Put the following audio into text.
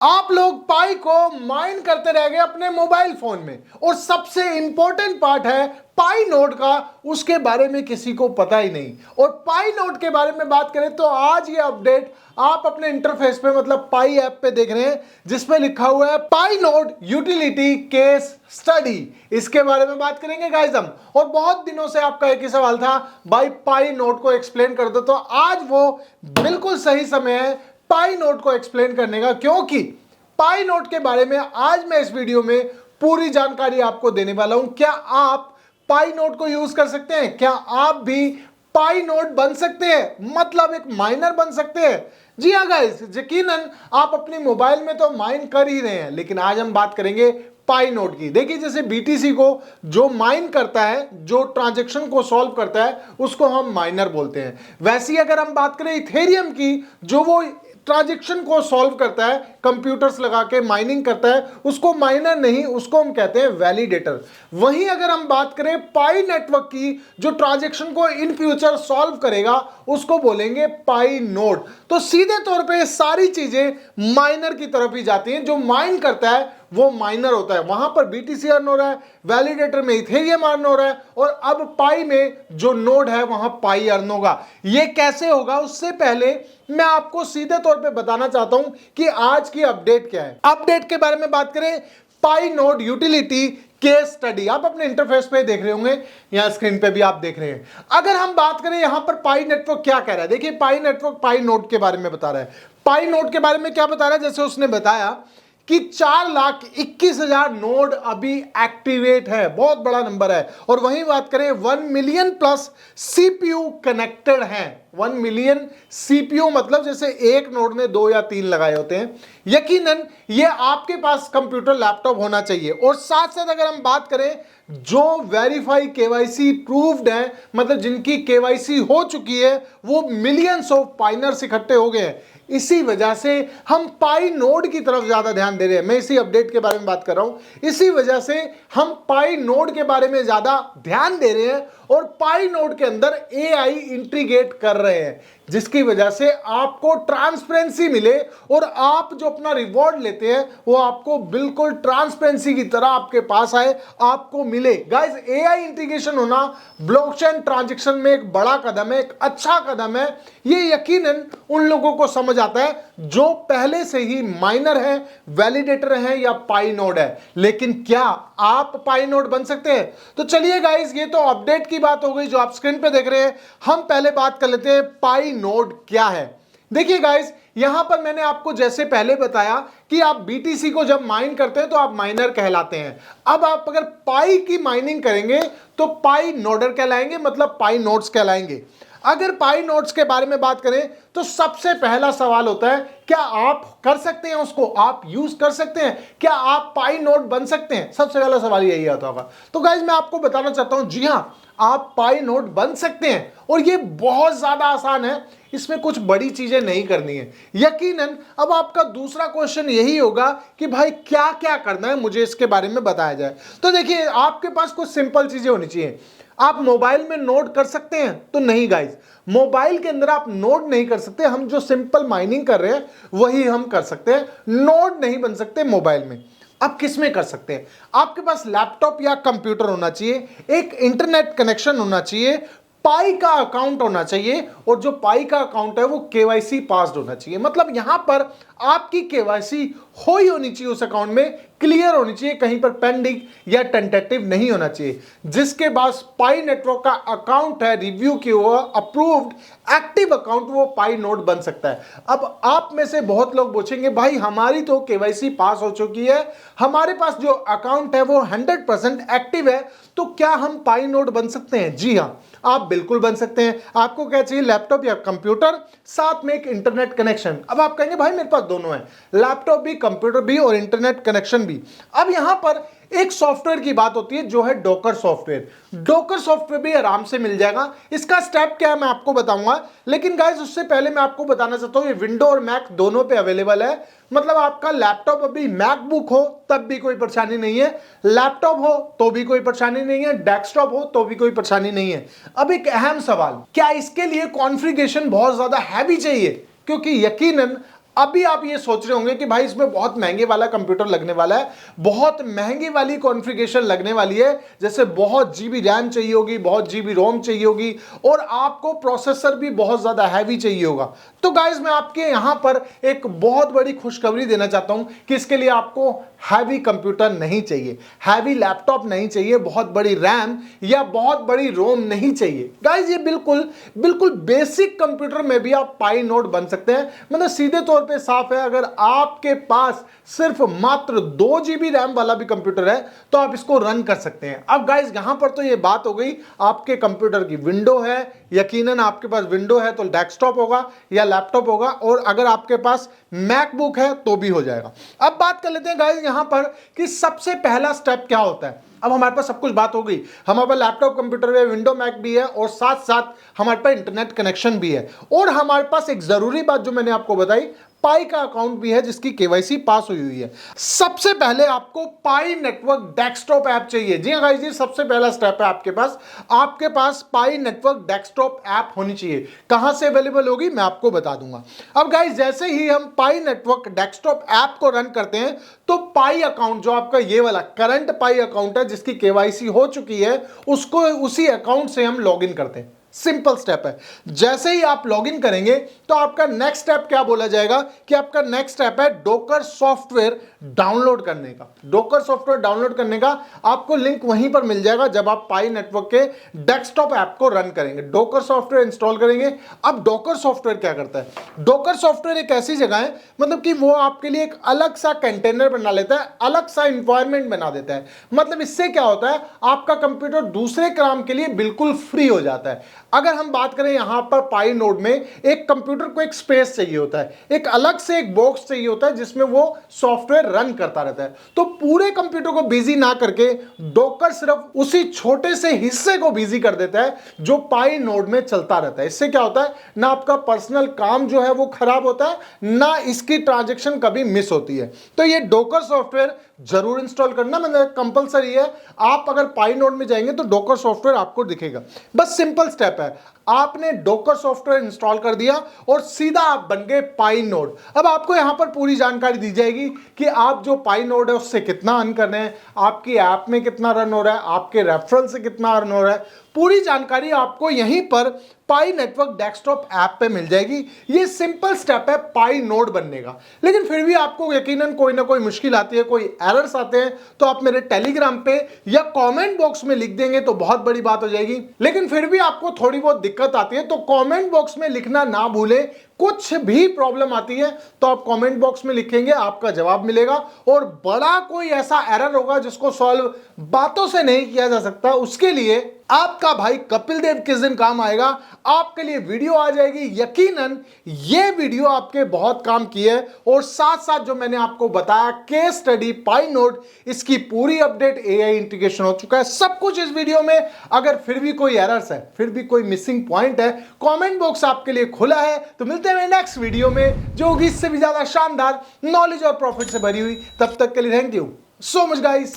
आप लोग पाई को माइन करते रह गए अपने मोबाइल फोन में, और सबसे इंपॉर्टेंट पार्ट है पाई नोड का, उसके बारे में किसी को पता ही नहीं। और पाई नोड के बारे में बात करें तो आज ये अपडेट आप अपने इंटरफेस पे मतलब पाई ऐप पे देख रहे हैं, जिसमें लिखा हुआ है पाई नोड यूटिलिटी केस स्टडी। इसके बारे में बात करेंगे गाइस हम। और बहुत दिनों से आपका एक ही सवाल था, भाई पाई नोड को एक्सप्लेन कर दो, तो आज वो बिल्कुल सही समय है पाई नोड को एक्सप्लेन करने का, क्योंकि पाई नोड के बारे में आज मैं इस वीडियो में पूरी जानकारी आपको देने वाला हूं। क्या आप पाई नोड को यूज कर सकते हैं? क्या आप भी पाई नोड बन सकते हैं, मतलब एक माइनर बन सकते हैं? जी हाँ गाइस, यकीनन आप अपनी मोबाइल में तो माइन कर ही रहे हैं, लेकिन आज हम बात करेंगे पाई नोड की। देखिए, जैसे बीटीसी को जो माइन करता है, जो ट्रांजैक्शन को सॉल्व करता है, उसको हम माइनर बोलते हैं। वैसे ही अगर हम बात करें इथेरियम की, जो वो ट्रांजैक्शन को सॉल्व करता है, कंप्यूटर्स लगा के माइनिंग करता है, उसको माइनर नहीं, उसको हम कहते हैं वैलिडेटर। वहीं अगर हम बात करें पाई नेटवर्क की, जो ट्रांजैक्शन को इन फ्यूचर सॉल्व करेगा, उसको बोलेंगे पाई नोड। तो सीधे तौर पे सारी चीजें माइनर की तरफ ही जाती हैं। जो माइन करता है वो माइनर होता है, वहां पर बीटीसी अर्न हो रहा है, वैलिडेटर में इथेरियम अर्न हो रहा है, और अब पाई में जो नोड है वहां पाई अर्न होगा। ये कैसे होगा, उससे पहले मैं आपको सीधे तौर पे बताना चाहता हूं कि आज की अपडेट क्या है। अपडेट के बारे में बात करें, पाई नोड यूटिलिटी केस स्टडी आप अपने इंटरफेस पे देख रहे होंगे, यहां स्क्रीन पे भी आप देख रहे हैं। अगर हम बात करें यहां पर पाई नेटवर्क क्या कह रहा है, देखिए पाई नेटवर्क पाई नोड के बारे में बता रहा है। पाई नोड के बारे में क्या बता रहा है, जैसे उसने बताया कि 4,21,000 नोड अभी एक्टिवेट है, बहुत बड़ा नंबर है। और वहीं बात करें 1 मिलियन प्लस सीपीयू कनेक्टेड हैं। 1 मिलियन सीपीयू मतलब जैसे एक नोड में 2 या 3 लगाए होते हैं। यकीनन ये आपके पास कंप्यूटर लैपटॉप होना चाहिए। और साथ साथ अगर हम बात करें जो वेरीफाई केवाईसी प्रूव्ड है, मतलब जिनकी केवाईसी हो चुकी है, वो मिलियंस ऑफ पाइनर्स इकट्ठे हो गए हैं। इसी वजह से हम पाई नोड की तरफ ज्यादा ध्यान दे रहे हैं। मैं इसी अपडेट के बारे में बात कर रहा हूं। इसी वजह से हम पाई नोड के बारे में ज्यादा ध्यान दे रहे हैं और पाई नोड के अंदर एआई इंटीग्रेट कर रहे हैं, जिसकी वजह से आपको ट्रांसपेरेंसी मिले और आप जो अपना रिवॉर्ड लेते हैं वो आपको बिल्कुल ट्रांसपेरेंसी की तरह आपके पास आए, आपको मिले। गाइस, एआई इंटीग्रेशन होना ब्लॉकचेन ट्रांजैक्शन में एक बड़ा कदम है, एक अच्छा कदम है। ये यकीनन उन लोगों को समझ आता है जो पहले से ही माइनर है, वैलिडेटर है या पाई नोड है। लेकिन क्या आप पाई नोड बन सकते हैं? तो चलिए गाइस, ये तो अपडेट की बात हो गई जो आप स्क्रीन पे देख रहे हैं। हम पहले बात कर लेते हैं पाई नोड क्या है। देखिए गाइस, यहां पर मैंने आपको जैसे पहले बताया कि आप बीटीसी को जब माइन करते हैं तो आप माइनर कहलाते हैं। अब आप अगर पाई की माइनिंग करेंगे तो पाई नोडर कहलाएंगे, मतलब पाई नोड्स कहलाएंगे। अगर पाई नोड्स के बारे में बात करें तो सबसे पहला सवाल होता है, क्या आप कर सकते हैं उसको, आप यूज कर सकते हैं, क्या आप पाई नोड बन सकते हैं? सबसे पहला सवाल यही आता होगा। तो गाइज मैं आपको बताना चाहता हूं, जी हां, आप पाई नोड बन सकते हैं और ये बहुत ज्यादा आसान है, इसमें कुछ बड़ी चीजें नहीं करनी है। यकीनन अब आपका दूसरा क्वेश्चन यही होगा कि भाई क्या क्या करना है, मुझे इसके बारे में बताया जाए। तो देखिए, आपके पास कुछ सिंपल चीजें होनी चाहिए। आप मोबाइल में नोड कर सकते हैं? तो नहीं गाइज, मोबाइल के अंदर आप नोड नहीं कर सकते। हम जो सिंपल माइनिंग कर रहे हैं वही हम कर सकते हैं, नोड नहीं बन सकते मोबाइल में। आप किस में कर सकते हैं? आपके पास लैपटॉप या कंप्यूटर होना चाहिए, एक इंटरनेट कनेक्शन होना चाहिए, पाई का अकाउंट होना चाहिए, और जो पाई का अकाउंट है वो केवाईसी पास्ड होना चाहिए। मतलब यहां पर आपकी केवाईसी हो ही होनी चाहिए, उस अकाउंट में क्लियर होनी चाहिए, कहीं पर पेंडिंग या टेंटेटिव नहीं होना चाहिए। जिसके पास पाई नेटवर्क का अकाउंट है, रिव्यू किया हुआ, अप्रूव्ड, एक्टिव अकाउंट, वो पाई नोड बन सकता है। अब आप में से बहुत लोग पूछेंगे, भाई हमारी तो केवाईसी पास हो चुकी है, हमारे पास जो अकाउंट है वो 100% एक्टिव है, तो क्या हम पाई नोड बन सकते हैं? जी हां, आप बिल्कुल बन सकते हैं। आपको क्या चाहिए? लैपटॉप या कंप्यूटर, साथ में एक इंटरनेट कनेक्शन। अब आप कहेंगे भाई मेरे पास दोनों है, लैपटॉप भी, कंप्यूटर भी और इंटरनेट कनेक्शन भी। अब यहां पर एक सॉफ्टवेयर की बात होती है जो है डॉकर सॉफ्टवेयर। डॉकर सॉफ्टवेयर भी आराम से मिल जाएगा। इसका स्टेप क्या है मैं आपको बताऊंगा, लेकिन गाइस उससे पहले मैं आपको बताना चाहता हूं, ये विंडो और मैक दोनों पे अवेलेबल है। मतलब आपका लैपटॉप अभी मैकबुक हो तब भी कोई परेशानी नहीं है, लैपटॉप हो तो भी कोई परेशानी नहीं है, डेस्कटॉप हो तो भी कोई परेशानी नहीं है। अब एक अहम सवाल, क्या इसके लिए कॉन्फ़िगरेशन बहुत ज्यादा हैवी चाहिए? क्योंकि यकीनन अभी आप ये सोच रहे होंगे कि भाई इसमें बहुत महंगे वाला कंप्यूटर लगने वाला है, बहुत महंगी वाली कॉन्फ़िगरेशन लगने वाली है, जैसे बहुत जीबी रैम चाहिए होगी, बहुत जीबी रोम चाहिए होगी और आपको प्रोसेसर भी बहुत ज्यादा हैवी चाहिए होगा। तो गाइस मैं आपके यहां पर एक बहुत बड़ी खुशखबरी देना चाहता हूं कि इसके लिए आपको हैवी कंप्यूटर नहीं चाहिए, हैवी लैपटॉप नहीं चाहिए, बहुत बड़ी रैम या बहुत बड़ी रोम नहीं चाहिए। गाइस ये बिल्कुल बिल्कुल बेसिक कंप्यूटर में भी आप पाई नोड बन सकते हैं। मतलब सीधे तौर पे साफ है, अगर आपके पास सिर्फ मात्र 2 जीबी रैम वाला भी कंप्यूटर है तो आप इसको रन कर सकते हैं। अब गाइस यहां पर तो ये बात हो गई आपके कंप्यूटर की विंडो है, यकीनन आपके पास विंडो है तो डेस्कटॉप होगा या लैपटॉप होगा, और अगर आपके पास मैकबुक है तो भी हो जाएगा। अब बात कर लेते हैं गाइस यहां पर कि सबसे पहला स्टेप क्या होता है। अब हमारे पास सब कुछ बात हो गई, हमारे पास लैपटॉप कंप्यूटर है, विंडो मैक भी है और साथ साथ हमारे पास इंटरनेट कनेक्शन भी है, और हमारे पास एक जरूरी बात जो मैंने आपको बताई, पाई का अकाउंट भी है जिसकी केवाईसी पास हुई है। सबसे पहले आपको पाई नेटवर्क डेस्कटॉप ऐप चाहिए। जी हाँ गाइस, ये सबसे पहला स्टेप है आपके पास पाई नेटवर्क डेस्कटॉप ऐप होनी चाहिए। कहां से अवेलेबल होगी मैं आपको बता दूंगा। अब गाइस जैसे ही हम पाई नेटवर्क डेस्कटॉप ऐप को रन करते हैं तो पाई अकाउंट जो आपका ये वाला करंट पाई अकाउंट है जिसकी केवाईसी हो चुकी है, उसको उसी अकाउंट से हम लॉगिन करते हैं। सिंपल स्टेप है। जैसे ही आप लॉगिन करेंगे तो आपका नेक्स्ट स्टेप क्या बोला जाएगा कि आपका नेक्स्ट स्टेप है डोकर सॉफ्टवेयर डाउनलोड करने का। डोकर सॉफ्टवेयर डाउनलोड करने का आपको लिंक वहीं पर मिल जाएगा जब आप पाई नेटवर्क के डेस्कटॉप ऐप को रन करेंगे, डोकर सॉफ्टवेयर इंस्टॉल करेंगे। अब डोकर सॉफ्टवेयर क्या करता है? डोकर सॉफ्टवेयर एक ऐसी जगह है, मतलब कि वो आपके लिए एक अलग सा कंटेनर बना लेता है, अलग सा इंवायरमेंट बना देता है। मतलब इससे क्या होता है, आपका कंप्यूटर दूसरे काम के लिए बिल्कुल फ्री हो जाता है। अगर हम बात करें यहां पर पाई नोड में एक कंप्यूटर को एक स्पेस चाहिए होता है, एक अलग से एक बॉक्स चाहिए होता है जिसमें वो सॉफ्टवेयर रन करता रहता है। तो पूरे कंप्यूटर को बिजी ना करके डोकर सिर्फ उसी छोटे से हिस्से को बिजी कर देता है जो पाई नोड में चलता रहता है। इससे क्या होता है, ना आपका पर्सनल काम जो है वो खराब होता है, ना इसकी ट्रांजैक्शन कभी मिस होती है। तो ये डोकर सॉफ्टवेयर जरूर इंस्टॉल करना, मतलब कंपलसरी है। आप अगर पाई नोड में जाएंगे तो डोकर सॉफ्टवेयर आपको दिखेगा। बस सिंपल स्टेप है, आपने डोकर सॉफ्टवेयर इंस्टॉल कर दिया और सीधा आप बन गए पाई नोड। अब आपको यहां पर पूरी जानकारी दी जाएगी कि आप जो पाई नोड है उससे कितना अर्न कर रहे हैं, आपकी ऐप में कितना रन हो रहा है, आपके रेफरल से कितना अर्न हो रहा है। पूरी जानकारी आपको यहीं पर पाई नेटवर्क डेस्कटॉप ऐप पे मिल जाएगी। ये सिंपल स्टेप है पाई नोड बनने का। लेकिन फिर भी आपको यकीनन कोई ना कोई मुश्किल आती है, कोई एरर्स आते हैं, तो आप मेरे टेलीग्राम पे या कमेंट बॉक्स में लिख देंगे तो बहुत बड़ी बात हो जाएगी। लेकिन फिर भी आपको थोड़ी बहुत दिक्कत आती है तो कमेंट बॉक्स में लिखना ना भूलें। कुछ भी प्रॉब्लम आती है तो आप कमेंट बॉक्स में लिखेंगे, आपका जवाब मिलेगा। और बड़ा कोई ऐसा एरर होगा जिसको सॉल्व बातों से नहीं किया जा सकता, उसके लिए आपका भाई कपिल देव किस दिन काम आएगा, आपके लिए वीडियो आ जाएगी। यकीनन ये वीडियो आपके बहुत काम की है। और साथ साथ जो मैंने आपको बताया केस स्टडी पाई नोड, इसकी पूरी अपडेट, एआई इंटीग्रेशन हो चुका है, सब कुछ इस वीडियो में। अगर फिर भी कोई एरर्स है, फिर भी कोई मिसिंग पॉइंट है, कमेंट बॉक्स आपके लिए खुला है। तो मिलते हैं नेक्स्ट वीडियो में जो होगी इससे भी ज्यादा शानदार, नॉलेज और प्रॉफिट से भरी हुई। तब तक के लिए thank you so much guys.